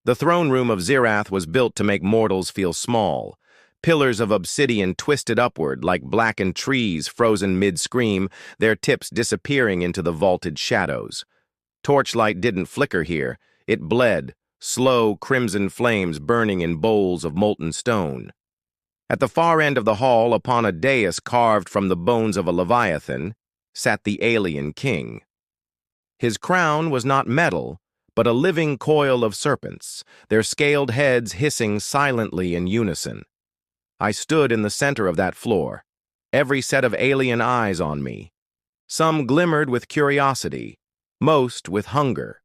The throne room of Zirath was built to make mortals feel small. Pillars of obsidian twisted upward like blackened trees frozen mid-scream, their tips disappearing into the vaulted shadows. Torchlight didn't flicker here. It bled, slow crimson flames burning in bowls of molten stone. At the far end of the hall, upon a dais carved from the bones of a leviathan, sat the alien king. His crown was not metal, but a living coil of serpents, their scaled heads hissing silently in unison. I stood in the center of that floor, every set of alien eyes on me. Some glimmered with curiosity, most with hunger.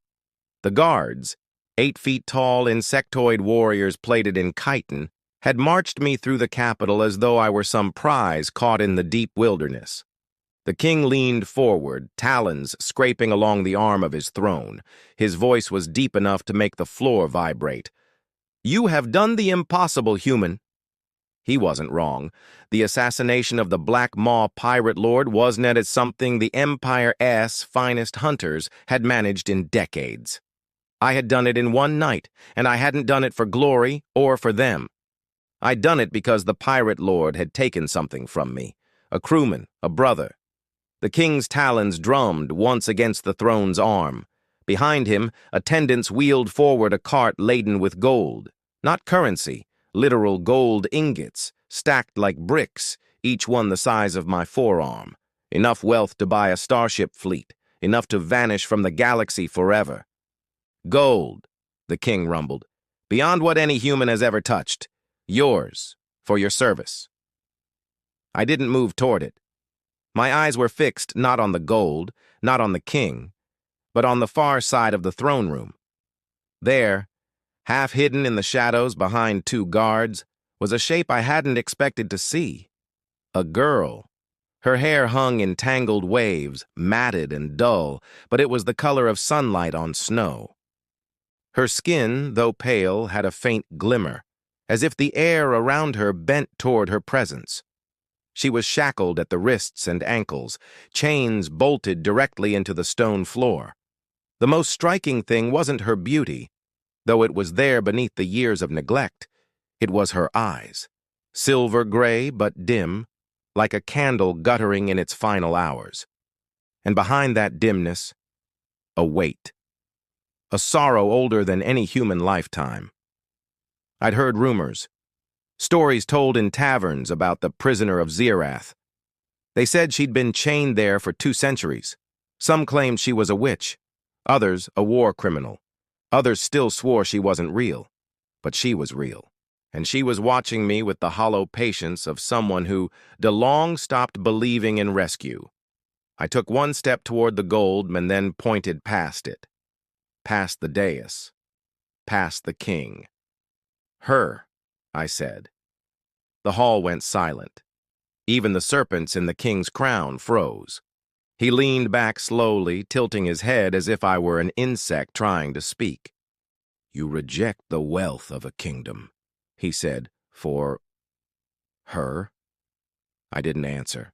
The guards, 8 feet tall insectoid warriors plated in chitin, had marched me through the capital as though I were some prize caught in the deep wilderness. The king leaned forward, talons scraping along the arm of his throne. His voice was deep enough to make the floor vibrate. "You have done the impossible, human." He wasn't wrong. The assassination of the Black Maw pirate lord was not as something the Empire's finest hunters had managed in decades. I had done it in one night, and I hadn't done it for glory or for them. I'd done it because the pirate lord had taken something from me, a crewman, a brother. The king's talons drummed once against the throne's arm. Behind him, attendants wheeled forward a cart laden with gold, not currency, literal gold ingots, stacked like bricks, each one the size of my forearm. Enough wealth to buy a starship fleet, enough to vanish from the galaxy forever. "Gold," the king rumbled, "beyond what any human has ever touched. Yours, for your service." I didn't move toward it. My eyes were fixed not on the gold, not on the king, but on the far side of the throne room. There, half hidden in the shadows behind 2 guards, was a shape I hadn't expected to see. A girl. Her hair hung in tangled waves, matted and dull, but it was the color of sunlight on snow. Her skin, though pale, had a faint glimmer, as if the air around her bent toward her presence. She was shackled at the wrists and ankles, chains bolted directly into the stone floor. The most striking thing wasn't her beauty, though it was there beneath the years of neglect. It was her eyes, silver gray but dim, like a candle guttering in its final hours. And behind that dimness, a weight, a sorrow older than any human lifetime. I'd heard rumors, stories told in taverns about the prisoner of Zirath. They said she'd been chained there for 2 centuries. Some claimed she was a witch, others a war criminal. Others still swore she wasn't real. But she was real, and she was watching me with the hollow patience of someone who long stopped believing in rescue. I took 1 step toward the gold and then pointed past it. Past the dais. Past the king. "Her," I said. The hall went silent. Even the serpents in the king's crown froze. He leaned back slowly, tilting his head as if I were an insect trying to speak. "You reject the wealth of a kingdom," he said, "for her?" I didn't answer.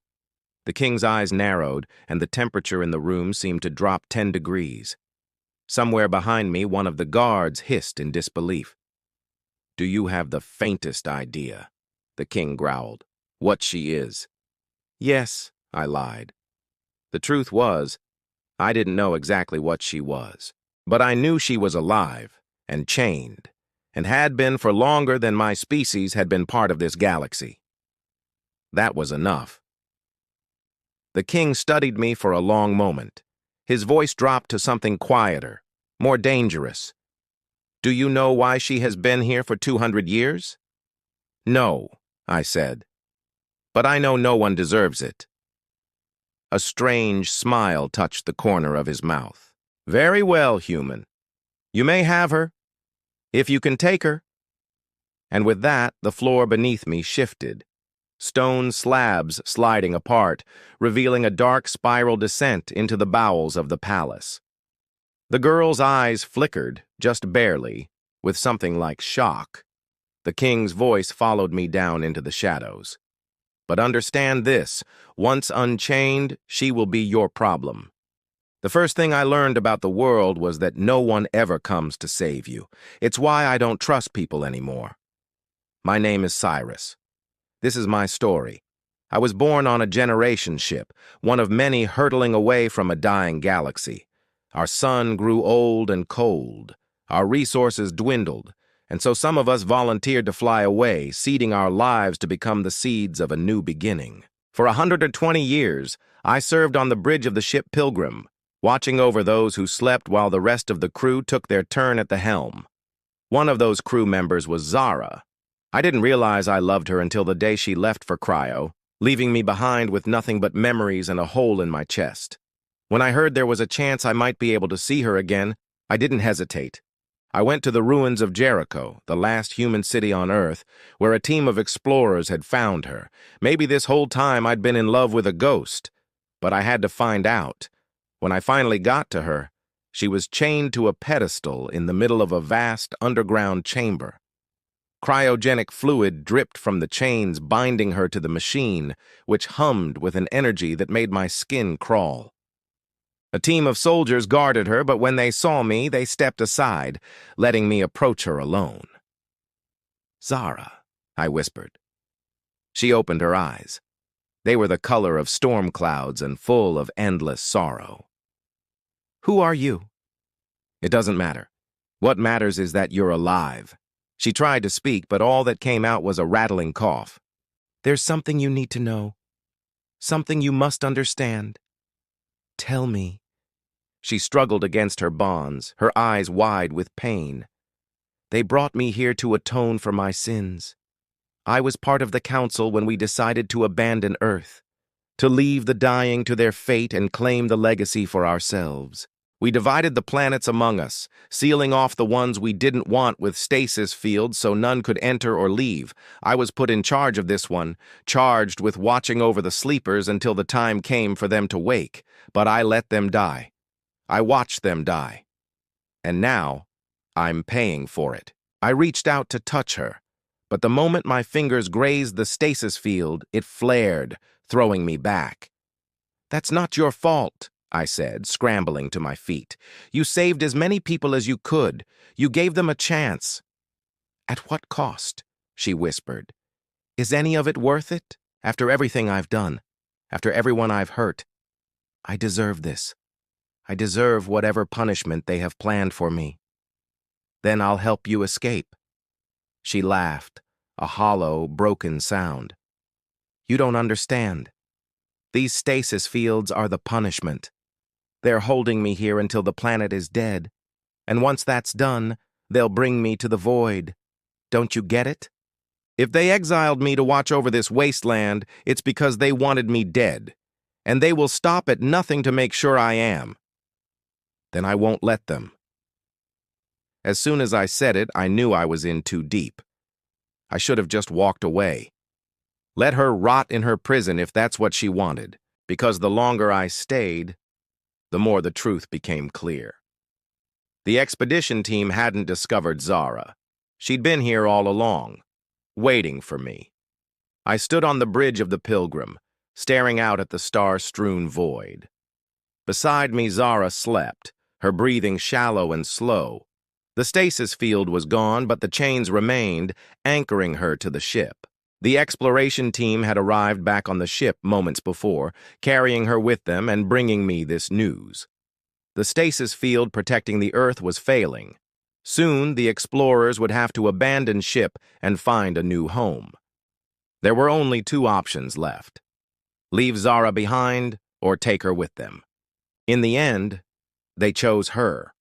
The king's eyes narrowed, and the temperature in the room seemed to drop 10 degrees. Somewhere behind me, one of the guards hissed in disbelief. "Do you have the faintest idea," the king growled, "what she is?" "Yes," I lied. The truth was, I didn't know exactly what she was, but I knew she was alive and chained, and had been for longer than my species had been part of this galaxy. That was enough. The king studied me for a long moment. His voice dropped to something quieter, more dangerous. "Do you know why she has been here for 200 years? "No," I said. "But I know no one deserves it." A strange smile touched the corner of his mouth. "Very well, human. You may have her, if you can take her." And with that, the floor beneath me shifted, stone slabs sliding apart, revealing a dark spiral descent into the bowels of the palace. The girl's eyes flickered, just barely, with something like shock. The king's voice followed me down into the shadows. "But understand this, once unchained, she will be your problem. The first thing I learned about the world was that no one ever comes to save you. It's why I don't trust people anymore. My name is Cyrus. This is my story. I was born on a generation ship, one of many hurtling away from a dying galaxy. Our sun grew old and cold. Our resources dwindled, and so some of us volunteered to fly away, seeding our lives to become the seeds of a new beginning. For 120 years, I served on the bridge of the ship Pilgrim, watching over those who slept while the rest of the crew took their turn at the helm. One of those crew members was Zara. I didn't realize I loved her until the day she left for cryo, leaving me behind with nothing but memories and a hole in my chest. When I heard there was a chance I might be able to see her again, I didn't hesitate. I went to the ruins of Jericho, the last human city on Earth, where a team of explorers had found her. Maybe this whole time I'd been in love with a ghost, but I had to find out. When I finally got to her, she was chained to a pedestal in the middle of a vast underground chamber. Cryogenic fluid dripped from the chains binding her to the machine, which hummed with an energy that made my skin crawl. A team of soldiers guarded her, but when they saw me, they stepped aside, letting me approach her alone. "Zara," I whispered. She opened her eyes. They were the color of storm clouds and full of endless sorrow. "Who are you?" "It doesn't matter. What matters is that you're alive." She tried to speak, but all that came out was a rattling cough. "There's something you need to know. Something you must understand. Tell me." She struggled against her bonds, her eyes wide with pain. "They brought me here to atone for my sins. I was part of the council when we decided to abandon Earth, to leave the dying to their fate and claim the legacy for ourselves. We divided the planets among us, sealing off the ones we didn't want with stasis fields so none could enter or leave. I was put in charge of this one, charged with watching over the sleepers until the time came for them to wake, but I let them die. I watched them die. And now, I'm paying for it." I reached out to touch her, but the moment my fingers grazed the stasis field, it flared, throwing me back. "That's not your fault," I said, scrambling to my feet. "You saved as many people as you could. You gave them a chance." "At what cost?" she whispered. "Is any of it worth it? After everything I've done, after everyone I've hurt, I deserve this. I deserve whatever punishment they have planned for me." "Then I'll help you escape." She laughed, a hollow, broken sound. "You don't understand. These stasis fields are the punishment. They're holding me here until the planet is dead, and once that's done, they'll bring me to the void. Don't you get it? If they exiled me to watch over this wasteland, it's because they wanted me dead, and they will stop at nothing to make sure I am. Then I won't let them." As soon as I said it, I knew I was in too deep. I should have just walked away. Let her rot in her prison if that's what she wanted, because the longer I stayed, the more the truth became clear. The expedition team hadn't discovered Zara. She'd been here all along, waiting for me. I stood on the bridge of the Pilgrim, staring out at the star-strewn void. Beside me, Zara slept, her breathing shallow and slow. The stasis field was gone, but the chains remained, anchoring her to the ship. The exploration team had arrived back on the ship moments before, carrying her with them and bringing me this news. The stasis field protecting the Earth was failing. Soon, the explorers would have to abandon ship and find a new home. There were only two options left: leave Zara behind or take her with them. In the end, they chose her.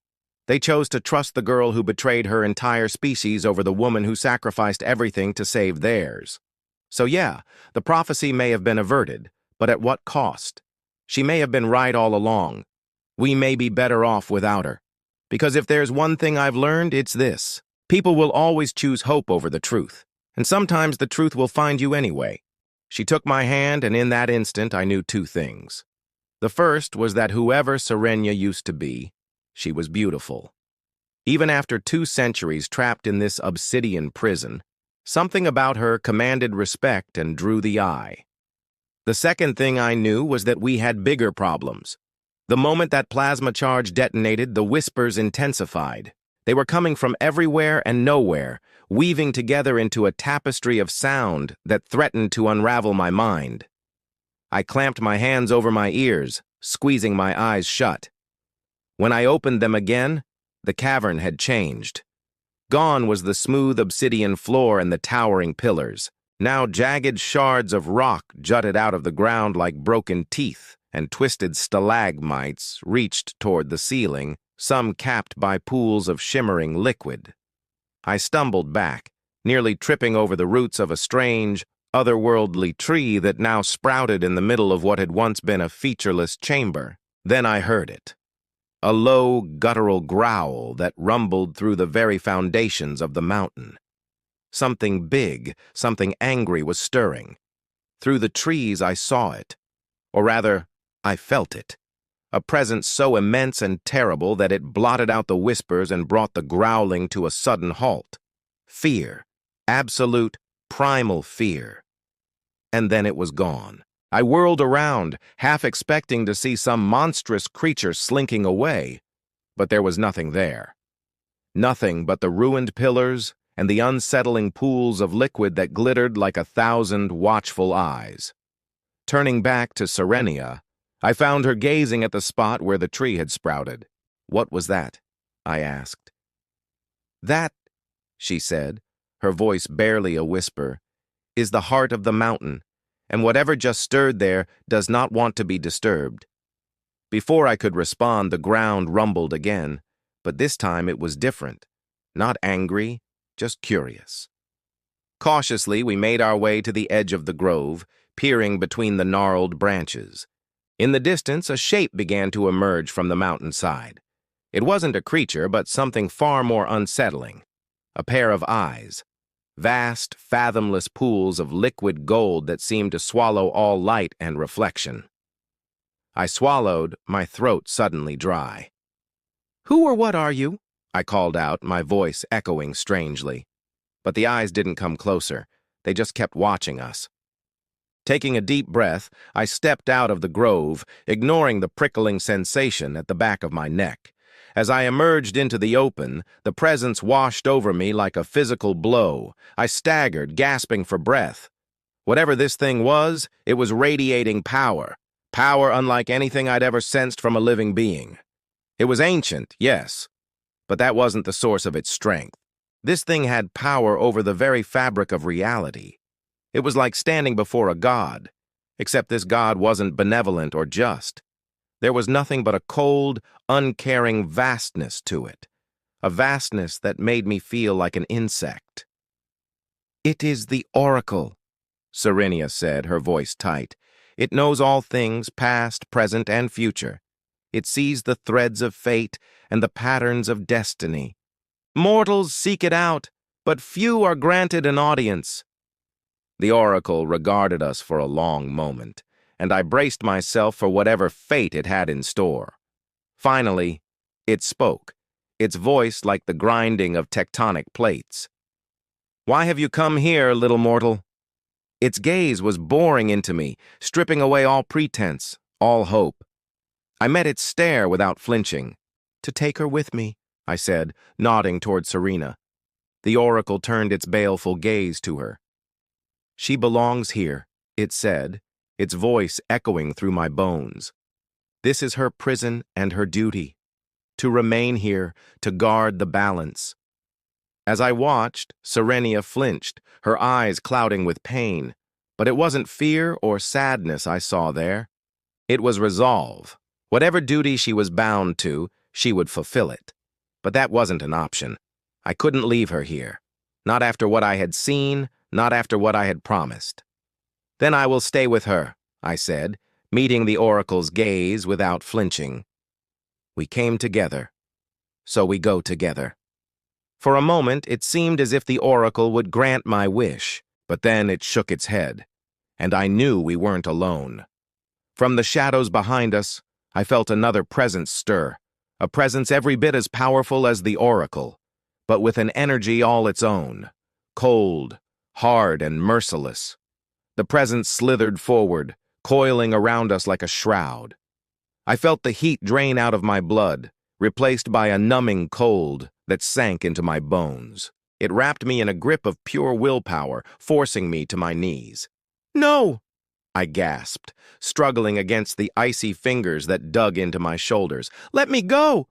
They chose to trust the girl who betrayed her entire species over the woman who sacrificed everything to save theirs. So yeah, the prophecy may have been averted, but at what cost? She may have been right all along. We may be better off without her. Because if there's one thing I've learned, it's this: people will always choose hope over the truth, and sometimes the truth will find you anyway. She took my hand, and in that instant I knew two things. The first was that whoever Serenia used to be, she was beautiful. Even after 2 centuries trapped in this obsidian prison, something about her commanded respect and drew the eye. The second thing I knew was that we had bigger problems. The moment that plasma charge detonated, the whispers intensified. They were coming from everywhere and nowhere, weaving together into a tapestry of sound that threatened to unravel my mind. I clamped my hands over my ears, squeezing my eyes shut. When I opened them again, the cavern had changed. Gone was the smooth obsidian floor and the towering pillars. Now jagged shards of rock jutted out of the ground like broken teeth, and twisted stalagmites reached toward the ceiling, some capped by pools of shimmering liquid. I stumbled back, nearly tripping over the roots of a strange, otherworldly tree that now sprouted in the middle of what had once been a featureless chamber. Then I heard it. A low, guttural growl that rumbled through the very foundations of the mountain. Something big, something angry was stirring. Through the trees I saw it. Or rather, I felt it. A presence so immense and terrible that it blotted out the whispers and brought the growling to a sudden halt. Fear. Absolute, primal fear. And then it was gone. I whirled around, half expecting to see some monstrous creature slinking away, but there was nothing there. Nothing but the ruined pillars and the unsettling pools of liquid that glittered like 1,000 watchful eyes. Turning back to Serenia, I found her gazing at the spot where the tree had sprouted. "What was that?" I asked. "That," she said, her voice barely a whisper, "is the heart of the mountain, and whatever just stirred there does not want to be disturbed." Before I could respond, the ground rumbled again, but this time it was different. Not angry, just curious. Cautiously, we made our way to the edge of the grove, peering between the gnarled branches. In the distance, a shape began to emerge from the mountainside. It wasn't a creature, but something far more unsettling. A pair of eyes. Vast, fathomless pools of liquid gold that seemed to swallow all light and reflection. I swallowed, my throat suddenly dry. "Who or what are you?" I called out, my voice echoing strangely. But the eyes didn't come closer. They just kept watching us. Taking a deep breath, I stepped out of the grove, ignoring the prickling sensation at the back of my neck. As I emerged into the open, the presence washed over me like a physical blow. I staggered, gasping for breath. Whatever this thing was, it was radiating power. Power unlike anything I'd ever sensed from a living being. It was ancient, yes, but that wasn't the source of its strength. This thing had power over the very fabric of reality. It was like standing before a god, except this god wasn't benevolent or just. There was nothing but a cold, uncaring vastness to it, a vastness that made me feel like an insect. "It is the oracle," Serenia said, her voice tight. "It knows all things, past, present, and future. It sees the threads of fate and the patterns of destiny. Mortals seek it out, but few are granted an audience." The oracle regarded us for a long moment, and I braced myself for whatever fate it had in store. Finally, it spoke, its voice like the grinding of tectonic plates. "Why have you come here, little mortal?" Its gaze was boring into me, stripping away all pretense, all hope. I met its stare without flinching. "To take her with me," I said, nodding toward Serena. The oracle turned its baleful gaze to her. "She belongs here," it said, its voice echoing through my bones. "This is her prison and her duty. To remain here, to guard the balance." As I watched, Serenia flinched, her eyes clouding with pain. But it wasn't fear or sadness I saw there. It was resolve. Whatever duty she was bound to, she would fulfill it. But that wasn't an option. I couldn't leave her here. Not after what I had seen, not after what I had promised. "Then I will stay with her," I said, meeting the oracle's gaze without flinching. We came together. So we go together. For a moment, it seemed as if the oracle would grant my wish, but then it shook its head, and I knew we weren't alone. From the shadows behind us, I felt another presence stir, a presence every bit as powerful as the oracle, but with an energy all its own, cold, hard, and merciless. The presence slithered forward, coiling around us like a shroud. I felt the heat drain out of my blood, replaced by a numbing cold that sank into my bones. It wrapped me in a grip of pure willpower, forcing me to my knees. "No!" I gasped, struggling against the icy fingers that dug into my shoulders. "Let me go!"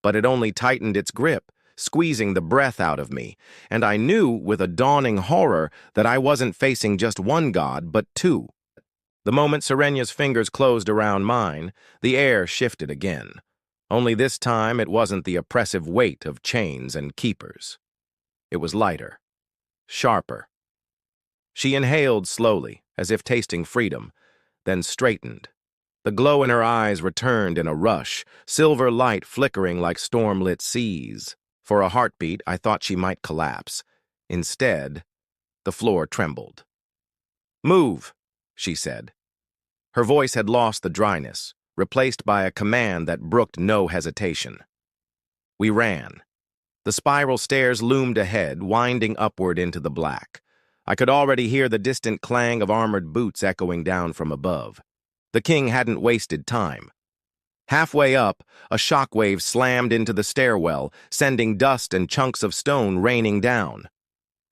But it only tightened its grip, squeezing the breath out of me, and I knew with a dawning horror that I wasn't facing just one god, but two. The moment Serenya's fingers closed around mine, the air shifted again. Only this time it wasn't the oppressive weight of chains and keepers. It was lighter, sharper. She inhaled slowly, as if tasting freedom, then straightened. The glow in her eyes returned in a rush, silver light flickering like storm-lit seas. For a heartbeat, I thought she might collapse. Instead, the floor trembled. "Move," she said. Her voice had lost the dryness, replaced by a command that brooked no hesitation. We ran. The spiral stairs loomed ahead, winding upward into the black. I could already hear the distant clang of armored boots echoing down from above. The king hadn't wasted time. Halfway up, a shockwave slammed into the stairwell, sending dust and chunks of stone raining down.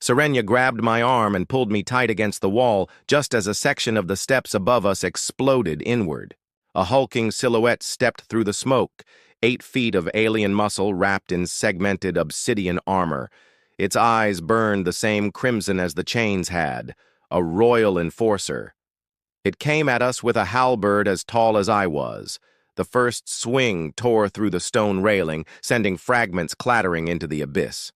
Serenya grabbed my arm and pulled me tight against the wall just as a section of the steps above us exploded inward. A hulking silhouette stepped through the smoke, 8 feet of alien muscle wrapped in segmented obsidian armor. Its eyes burned the same crimson as the chains had, a royal enforcer. It came at us with a halberd as tall as I was. The first swing tore through the stone railing, sending fragments clattering into the abyss.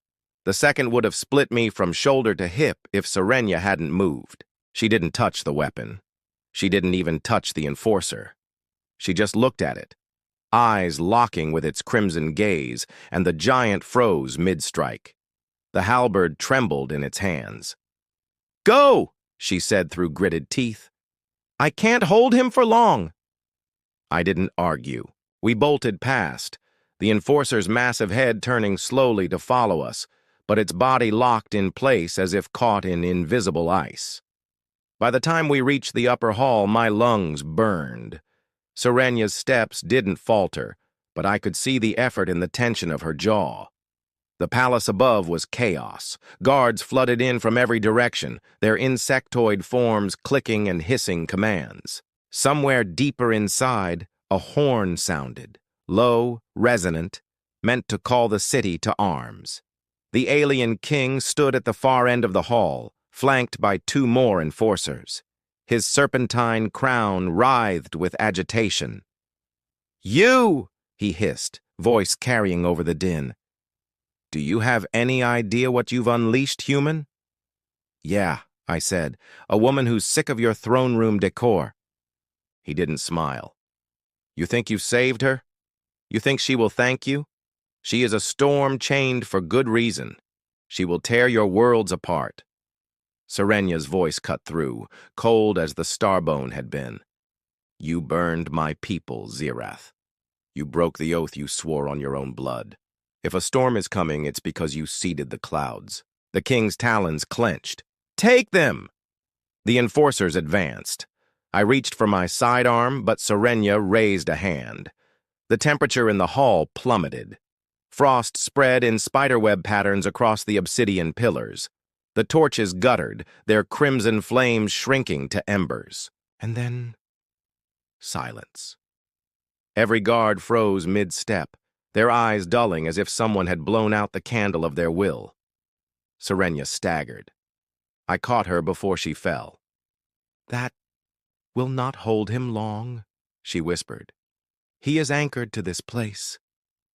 The second would have split me from shoulder to hip if Serenya hadn't moved. She didn't touch the weapon. She didn't even touch the enforcer. She just looked at it, eyes locking with its crimson gaze, and the giant froze mid-strike. The halberd trembled in its hands. "Go!" she said through gritted teeth. "I can't hold him for long." I didn't argue. We bolted past, the enforcer's massive head turning slowly to follow us, but its body locked in place as if caught in invisible ice. By the time we reached the upper hall, my lungs burned. Serenya's steps didn't falter, but I could see the effort in the tension of her jaw. The palace above was chaos. Guards flooded in from every direction, their insectoid forms clicking and hissing commands. Somewhere deeper inside, a horn sounded, low, resonant, meant to call the city to arms. The alien king stood at the far end of the hall, flanked by 2 more enforcers. His serpentine crown writhed with agitation. "You!" he hissed, voice carrying over the din. "Do you have any idea what you've unleashed, human?" "Yeah," I said, "a woman who's sick of your throne room decor." He didn't smile. "You think you've saved her? You think she will thank you? She is a storm chained for good reason. She will tear your worlds apart." Serenya's voice cut through, cold as the starbone had been. "You burned my people, Zirath. You broke the oath you swore on your own blood. If a storm is coming, it's because you seeded the clouds." The king's talons clenched. "Take them!" The enforcers advanced. I reached for my sidearm, but Serenya raised a hand. The temperature in the hall plummeted. Frost spread in spiderweb patterns across the obsidian pillars. The torches guttered, their crimson flames shrinking to embers. And then, silence. Every guard froze mid-step, their eyes dulling as if someone had blown out the candle of their will. Serenya staggered. I caught her before she fell. "That will not hold him long," she whispered. "He is anchored to this place.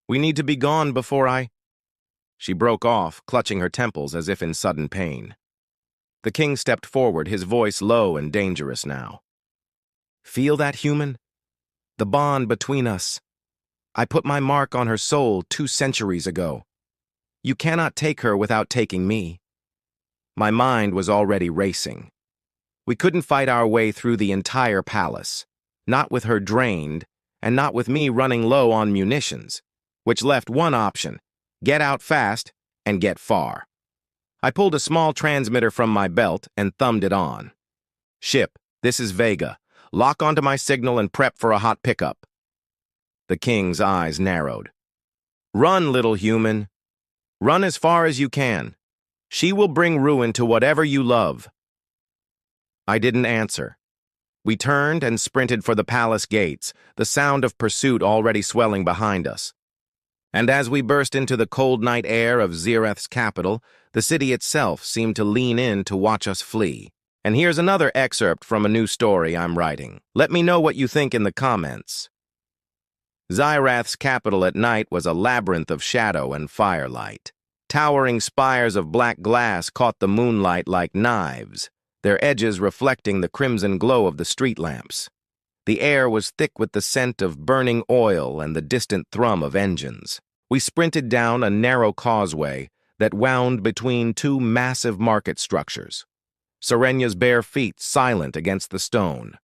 We need to be gone before I—" She broke off, clutching her temples as if in sudden pain. The king stepped forward, his voice low and dangerous now. "Feel that, human? The bond between us. I put my mark on her soul 2 centuries ago. You cannot take her without taking me." My mind was already racing. We couldn't fight our way through the entire palace, not with her drained, and not with me running low on munitions, which left one option: get out fast and get far. I pulled a small transmitter from my belt and thumbed it on. "Ship, this is Vega. Lock onto my signal and prep for a hot pickup." The king's eyes narrowed. Run, little human. Run as far as you can. She will bring ruin to whatever you love. I didn't answer. We turned and sprinted for the palace gates, the sound of pursuit already swelling behind us. And as we burst into the cold night air of Zereth's capital, the city itself seemed to lean in to watch us flee. And here's another excerpt from a new story I'm writing. Let me know what you think in the comments. Zereth's capital at night was a labyrinth of shadow and firelight. Towering spires of black glass caught the moonlight like knives, their edges reflecting the crimson glow of the street lamps. The air was thick with the scent of burning oil and the distant thrum of engines. We sprinted down a narrow causeway that wound between two massive market structures, Serenya's bare feet silent against the stone.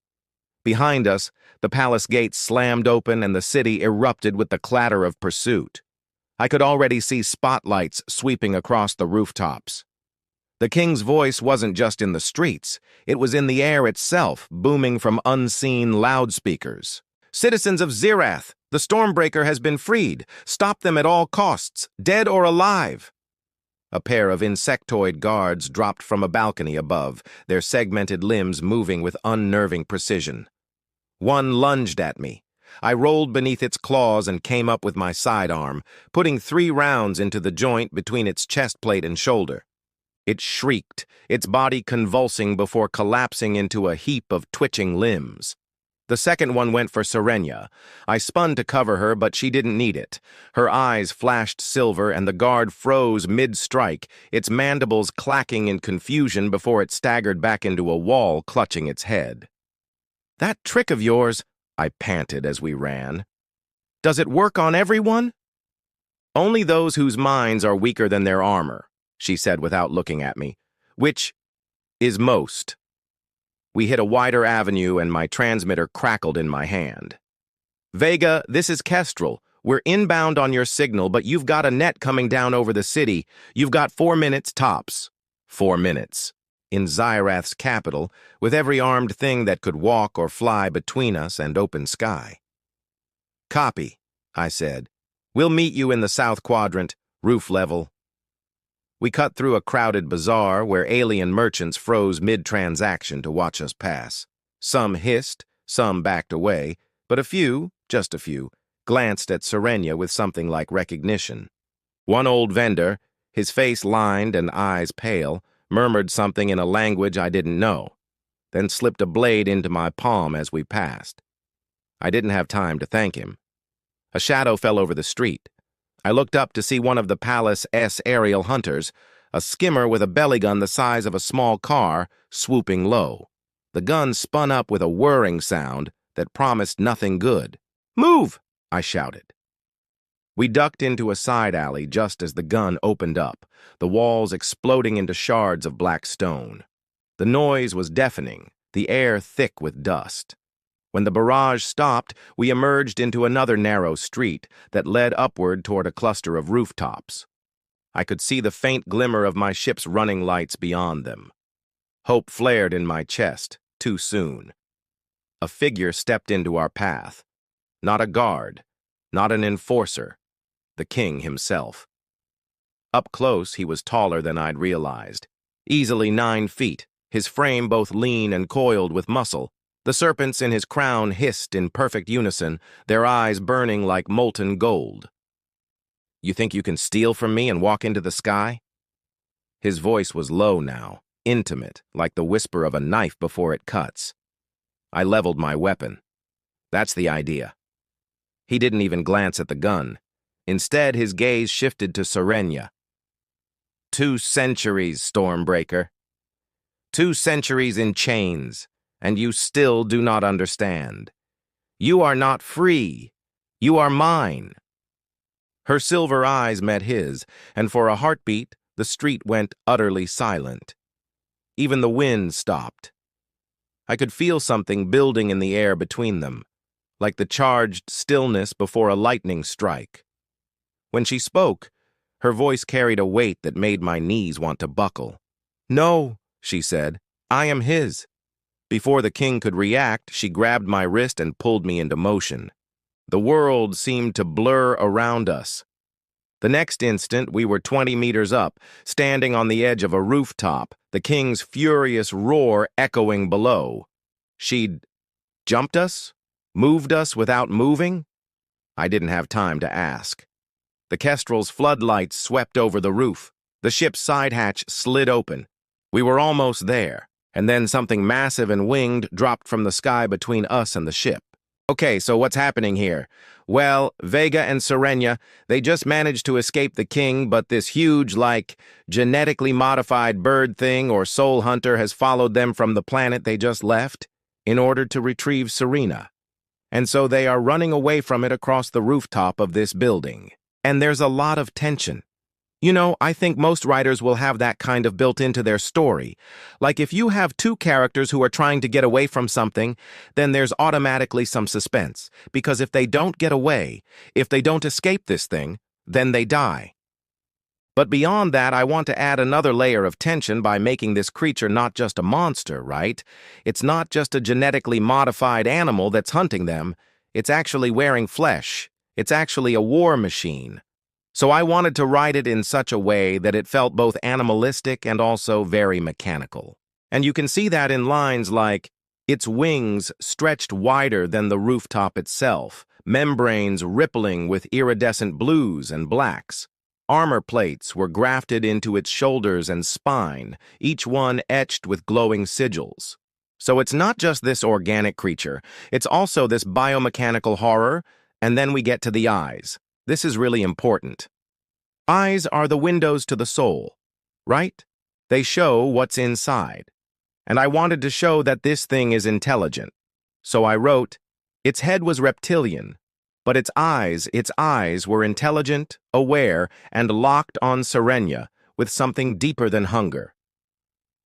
Behind us, the palace gates slammed open and the city erupted with the clatter of pursuit. I could already see spotlights sweeping across the rooftops. The king's voice wasn't just in the streets, it was in the air itself, booming from unseen loudspeakers. Citizens of Zereth, the Stormbreaker has been freed. Stop them at all costs, dead or alive. A pair of insectoid guards dropped from a balcony above, their segmented limbs moving with unnerving precision. One lunged at me. I rolled beneath its claws and came up with my sidearm, putting 3 rounds into the joint between its chest plate and shoulder. It shrieked, its body convulsing before collapsing into a heap of twitching limbs. The second one went for Serenya. I spun to cover her, but she didn't need it. Her eyes flashed silver, and the guard froze mid-strike, its mandibles clacking in confusion before it staggered back into a wall, clutching its head. "That trick of yours," I panted as we ran. "Does it work on everyone?" "Only those whose minds are weaker than their armor," she said without looking at me. "Which is most." We hit a wider avenue and my transmitter crackled in my hand. "Vega, this is Kestrel. We're inbound on your signal, but you've got a net coming down over the city. You've got 4 minutes tops." 4 minutes. In Zereth's capital, with every armed thing that could walk or fly between us and open sky. "Copy," I said. "We'll meet you in the south quadrant, roof level." We cut through a crowded bazaar where alien merchants froze mid-transaction to watch us pass. Some hissed, some backed away, but a few, just a few, glanced at Serenya with something like recognition. One old vendor, his face lined and eyes pale, murmured something in a language I didn't know, then slipped a blade into my palm as we passed. I didn't have time to thank him. A shadow fell over the street. I looked up to see one of the Palace-S aerial hunters, a skimmer with a belly gun the size of a small car, swooping low. The gun spun up with a whirring sound that promised nothing good. "Move!" I shouted. We ducked into a side alley just as the gun opened up, the walls exploding into shards of black stone. The noise was deafening, the air thick with dust. When the barrage stopped, we emerged into another narrow street that led upward toward a cluster of rooftops. I could see the faint glimmer of my ship's running lights beyond them. Hope flared in my chest, too soon. A figure stepped into our path. Not a guard, not an enforcer, the king himself. Up close, he was taller than I'd realized. Easily 9 feet, his frame both lean and coiled with muscle. The serpents in his crown hissed in perfect unison, their eyes burning like molten gold. "You think you can steal from me and walk into the sky?" His voice was low now, intimate, like the whisper of a knife before it cuts. I leveled my weapon. "That's the idea." He didn't even glance at the gun. Instead, his gaze shifted to Serenya. 2 centuries, Stormbreaker. 2 centuries in chains. And you still do not understand. You are not free. You are mine. Her silver eyes met his, and for a heartbeat, the street went utterly silent. Even the wind stopped. I could feel something building in the air between them, like the charged stillness before a lightning strike. When she spoke, her voice carried a weight that made my knees want to buckle. "No," she said, "I am his." Before the king could react, she grabbed my wrist and pulled me into motion. The world seemed to blur around us. The next instant, we were 20 meters up, standing on the edge of a rooftop, the king's furious roar echoing below. She'd jumped us? Moved us without moving? I didn't have time to ask. The Kestrel's floodlights swept over the roof. The ship's side hatch slid open. We were almost there, and then something massive and winged dropped from the sky between us and the ship. Okay, so what's happening here? Well, Vega and Serenia, they just managed to escape the king, but this huge, genetically modified bird thing or soul hunter has followed them from the planet they just left in order to retrieve Serena. And so they are running away from it across the rooftop of this building. And there's a lot of tension. You know, I think most writers will have that kind of built into their story. Like if you have two characters who are trying to get away from something, then there's automatically some suspense. Because if they don't get away, if they don't escape this thing, then they die. But beyond that, I want to add another layer of tension by making this creature not just a monster, right? It's not just a genetically modified animal that's hunting them. It's actually wearing flesh. It's actually a war machine. So I wanted to write it in such a way that it felt both animalistic and also very mechanical. And you can see that in lines like, its wings stretched wider than the rooftop itself, membranes rippling with iridescent blues and blacks. Armor plates were grafted into its shoulders and spine, each one etched with glowing sigils. So it's not just this organic creature, it's also this biomechanical horror, and then we get to the eyes. This is really important. Eyes are the windows to the soul, right? They show what's inside. And I wanted to show that this thing is intelligent. So I wrote, its head was reptilian, but its eyes were intelligent, aware, and locked on Serenia with something deeper than hunger.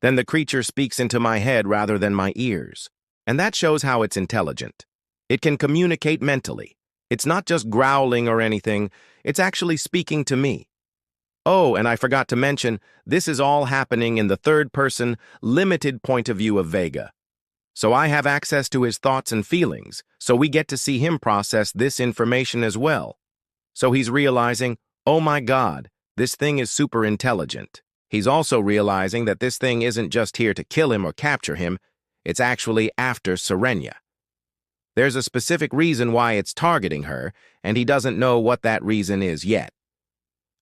Then the creature speaks into my head rather than my ears. And that shows how it's intelligent. It can communicate mentally. It's not just growling or anything, it's actually speaking to me. Oh, and I forgot to mention, this is all happening in the third-person, limited point of view of Vega. So I have access to his thoughts and feelings, so we get to see him process this information as well. So he's realizing, oh my God, this thing is super intelligent. He's also realizing that this thing isn't just here to kill him or capture him, it's actually after Serenia. There's a specific reason why it's targeting her, and he doesn't know what that reason is yet.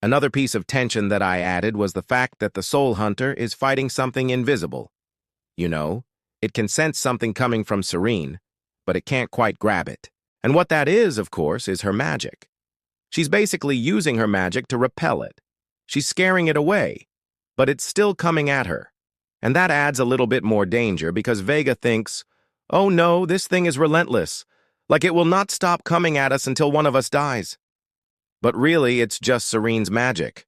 Another piece of tension that I added was the fact that the soul hunter is fighting something invisible. You know, it can sense something coming from Serene, but it can't quite grab it. And what that is, of course, is her magic. She's basically using her magic to repel it. She's scaring it away, but it's still coming at her. And that adds a little bit more danger because Vega thinks, oh no, this thing is relentless. Like it will not stop coming at us until one of us dies. But really, it's just Serene's magic.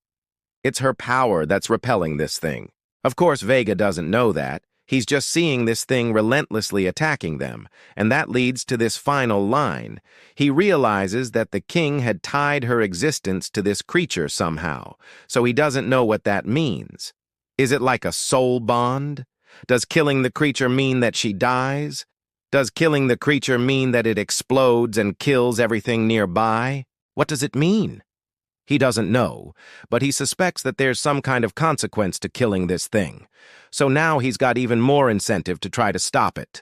It's her power that's repelling this thing. Of course, Vega doesn't know that. He's just seeing this thing relentlessly attacking them, and that leads to this final line. He realizes that the king had tied her existence to this creature somehow, so he doesn't know what that means. Is it like a soul bond? Does killing the creature mean that she dies? Does killing the creature mean that it explodes and kills everything nearby? What does it mean? He doesn't know, but he suspects that there's some kind of consequence to killing this thing. So now he's got even more incentive to try to stop it.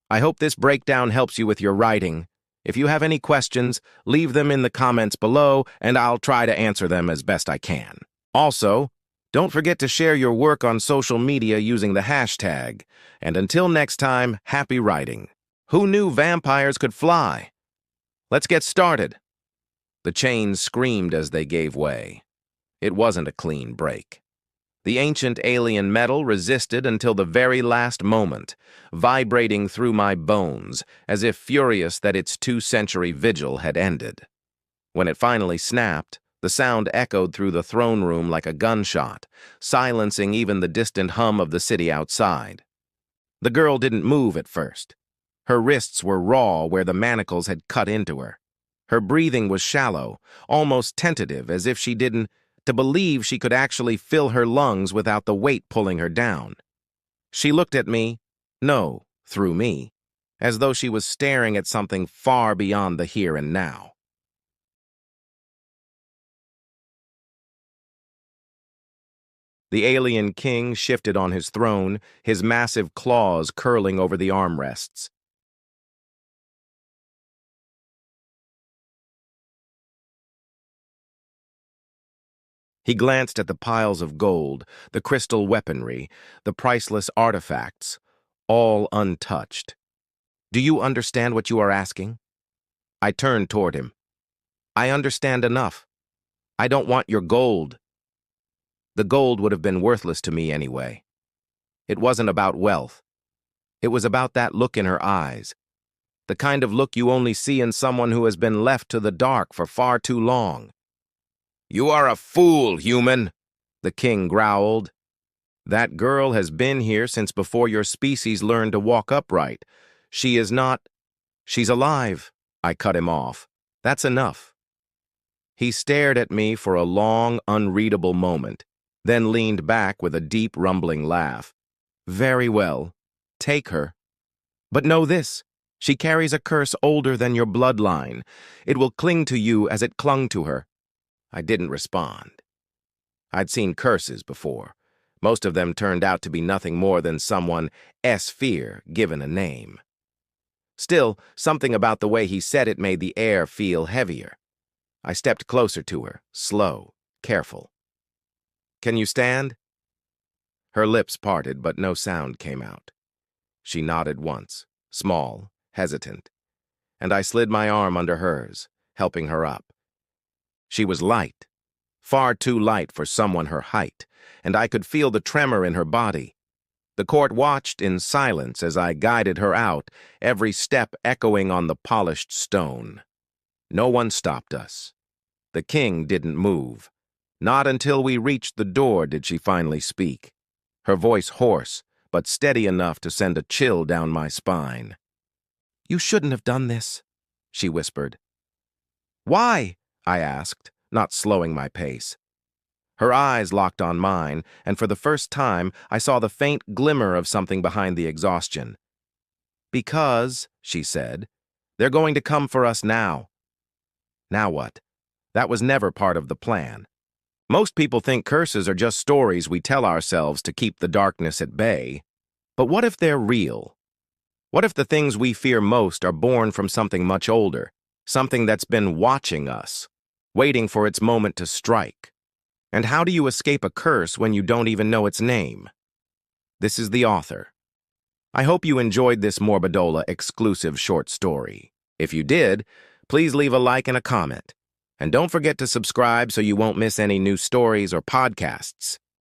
I hope this breakdown helps you with your writing. If you have any questions, leave them in the comments below, and I'll try to answer them as best I can. Also, don't forget to share your work on social media using the hashtag. And until next time, happy writing. Who knew vampires could fly? Let's get started. The chains screamed as they gave way. It wasn't a clean break. The ancient alien metal resisted until the very last moment, vibrating through my bones as if furious that its 2-century vigil had ended. When it finally snapped, the sound echoed through the throne room like a gunshot, silencing even the distant hum of the city outside. The girl didn't move at first. Her wrists were raw where the manacles had cut into her. Her breathing was shallow, almost tentative, as if she didn't believe she could actually fill her lungs without the weight pulling her down. She looked at me, no, through me, as though she was staring at something far beyond the here and now. The alien king shifted on his throne, his massive claws curling over the armrests. He glanced at the piles of gold, the crystal weaponry, the priceless artifacts, all untouched. "Do you understand what you are asking?" I turned toward him. "I understand enough. I don't want your gold." The gold would have been worthless to me anyway. It wasn't about wealth. It was about that look in her eyes, the kind of look you only see in someone who has been left to the dark for far too long. "You are a fool, human," the king growled. "That girl has been here since before your species learned to walk upright. She is not... She's alive." I cut him off. "That's enough." He stared at me for a long, unreadable moment, then leaned back with a deep, rumbling laugh. "Very well. Take her. But know this. She carries a curse older than your bloodline. It will cling to you as it clung to her." I didn't respond. I'd seen curses before. Most of them turned out to be nothing more than someone's fear given a name. Still, something about the way he said it made the air feel heavier. I stepped closer to her, slow, careful. "Can you stand?" Her lips parted, but no sound came out. She nodded once, small, hesitant, and I slid my arm under hers, helping her up. She was light, far too light for someone her height, and I could feel the tremor in her body. The court watched in silence as I guided her out, every step echoing on the polished stone. No one stopped us. The king didn't move. Not until we reached the door did she finally speak, her voice hoarse, but steady enough to send a chill down my spine. "You shouldn't have done this," she whispered. "Why?" I asked, not slowing my pace. Her eyes locked on mine, and for the first time I saw the faint glimmer of something behind the exhaustion. "Because," she said, "they're going to come for us now." Now what? That was never part of the plan. Most people think curses are just stories we tell ourselves to keep the darkness at bay. But what if they're real? What if the things we fear most are born from something much older, something that's been watching us, waiting for its moment to strike? And how do you escape a curse when you don't even know its name? This is the author. I hope you enjoyed this Morbidola exclusive short story. If you did, please leave a like and a comment. And don't forget to subscribe so you won't miss any new stories or podcasts.